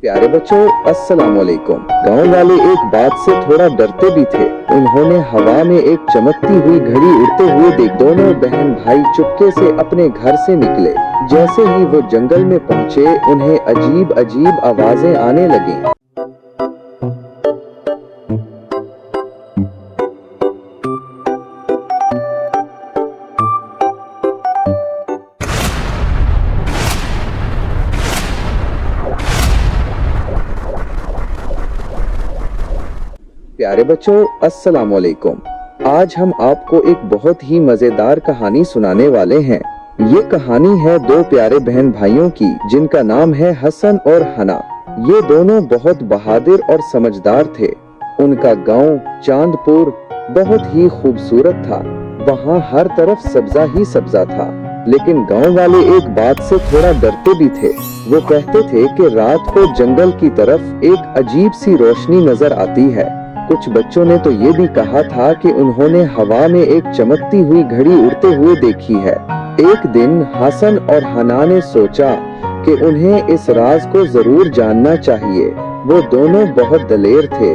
प्यारे बच्चों, अस्सलाम वालेकुम। गाँव वाले एक बात से थोड़ा डरते भी थे। उन्होंने हवा में एक चमकती हुई घड़ी उड़ते हुए देख दोनों बहन भाई चुपके से अपने घर से निकले। जैसे ही वो जंगल में पहुँचे, उन्हें अजीब अजीब आवाजें आने लगीं। प्यारे बच्चों, अस्सलाम वालेकुम। आज हम आपको एक बहुत ही मजेदार कहानी सुनाने वाले हैं। ये कहानी है दो प्यारे बहन भाइयों की, जिनका नाम है हसन और हना। ये दोनों बहुत बहादुर और समझदार थे। उनका गांव चांदपुर बहुत ही खूबसूरत था। वहाँ हर तरफ सब्जा ही सब्जा था। लेकिन गांव वाले एक बात से थोड़ा डरते भी थे। वो कहते थे कि रात को जंगल की तरफ एक अजीब सी रोशनी नजर आती है। कुछ बच्चों ने तो ये भी कहा था कि उन्होंने हवा में एक चमकती हुई घड़ी उड़ते हुए देखी है। एक दिन हसन और हना ने सोचा कि उन्हें इस राज को जरूर जानना चाहिए। वो दोनों बहुत दलेर थे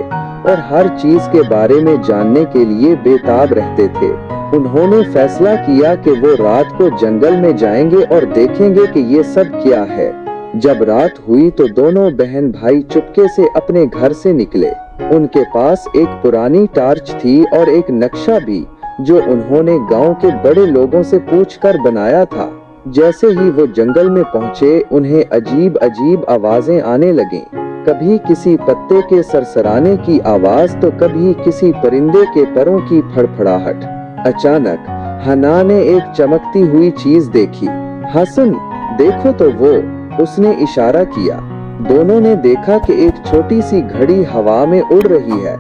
और हर चीज के बारे में जानने के लिए बेताब रहते थे। उन्होंने फैसला किया कि वो रात को जंगल में जाएंगे और देखेंगे कि ये सब क्या है। जब रात हुई तो दोनों बहन भाई चुपके से अपने घर से निकले। उनके पास एक पुरानी टार्च थी और एक नक्शा भी, जो उन्होंने गांव के बड़े लोगों से पूछकर बनाया था। जैसे ही वो जंगल में पहुंचे, उन्हें अजीब अजीब आवाजें आने लगीं। कभी किसी पत्ते के सरसराने की आवाज तो कभी किसी परिंदे के परों की फड़फड़ाहट। अचानक हना ने एक चमकती हुई चीज देखी। हसन, देखो तो वो, उसने इशारा किया। दोनों ने देखा कि एक छोटी सी घड़ी हवा में उड़ रही है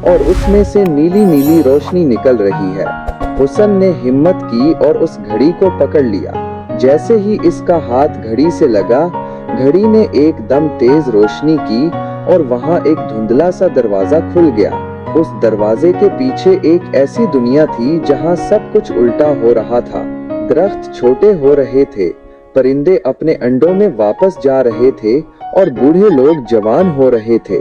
और उसमें से नीली नीली रोशनी निकल रही है। हुसन ने हिम्मत की और उस घड़ी को पकड़ लिया। जैसे ही इसका हाथ घड़ी से लगा, घड़ी ने एकदम तेज रोशनी की और वहाँ एक धुंधला सा दरवाजा खुल गया। उस दरवाजे के पीछे एक ऐसी दुनिया थी जहाँ सब कुछ उल्टा हो रहा था। दरख्त छोटे हो रहे थे, परिंदे अपने अंडों में वापस जा रहे थे और बूढ़े लोग जवान हो रहे थे।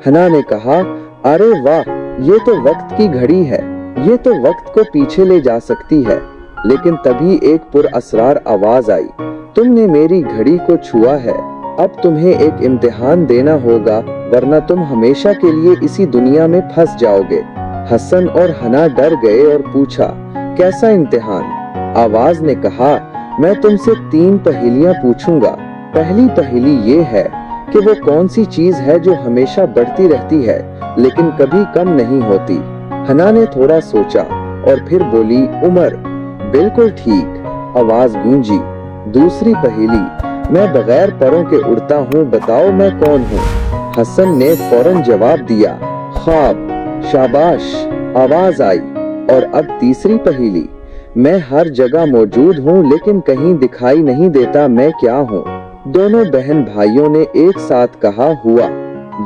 हना ने कहा, अरे वाह, ये तो वक्त की घड़ी है। ये तो वक्त को पीछे ले जा सकती है। लेकिन तभी एक पुरअसरार आवाज आई, तुमने मेरी घड़ी को छुआ है। अब तुम्हें एक इम्तिहान देना होगा, वरना तुम हमेशा के लिए इसी दुनिया में फंस जाओगे। हसन और हना डर गए और पूछा, कैसा इम्तिहान? आवाज ने कहा, मैं तुमसे 3 पहेलियां पूछूंगा। पहली पहेली ये है कि वो कौन सी चीज है जो हमेशा बढ़ती रहती है लेकिन कभी कम नहीं होती। हना ने थोड़ा सोचा और फिर बोली, उम्र। बिल्कुल ठीक, आवाज गूंजी। दूसरी पहेली, मैं बगैर परों के उड़ता हूँ, बताओ मैं कौन हूँ? हसन ने फौरन जवाब दिया, ख्वाब। शाबाश, आवाज आई। और अब तीसरी पहेली, मैं हर जगह मौजूद हूँ लेकिन कहीं दिखाई नहीं देता, मैं क्या हूँ? दोनों बहन भाइयों ने एक साथ कहा, हुआ।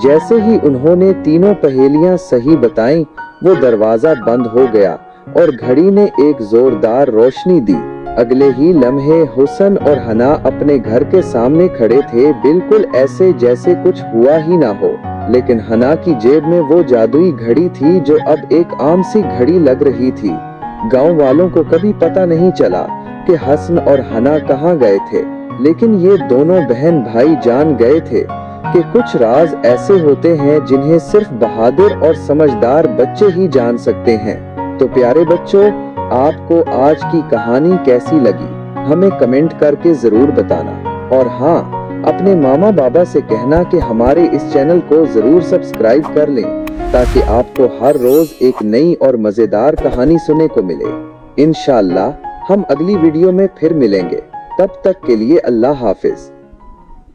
जैसे ही उन्होंने तीनों पहेलियां सही बताईं, वो दरवाजा बंद हो गया और घड़ी ने एक जोरदार रोशनी दी। अगले ही लम्हे हुसन और हना अपने घर के सामने खड़े थे, बिल्कुल ऐसे जैसे कुछ हुआ ही ना हो। लेकिन हना की जेब में वो जादुई घड़ी थी जो अब एक आम सी घड़ी लग रही थी। गांव वालों को कभी पता नहीं चला कि हसन और हना कहाँ गए थे, लेकिन ये दोनों बहन भाई जान गए थे कि कुछ राज ऐसे होते हैं जिन्हें सिर्फ बहादुर और समझदार बच्चे ही जान सकते हैं। तो प्यारे बच्चों, आपको आज की कहानी कैसी लगी, हमें कमेंट करके जरूर बताना। और हाँ, अपने मामा बाबा से कहना कि हमारे इस चैनल को जरूर सब्सक्राइब कर लें, ताकि आपको हर रोज एक नई और मजेदार कहानी सुनने को मिले। इंशाअल्लाह हम अगली वीडियो में फिर मिलेंगे। तब तक के लिए अल्लाह हाफिज।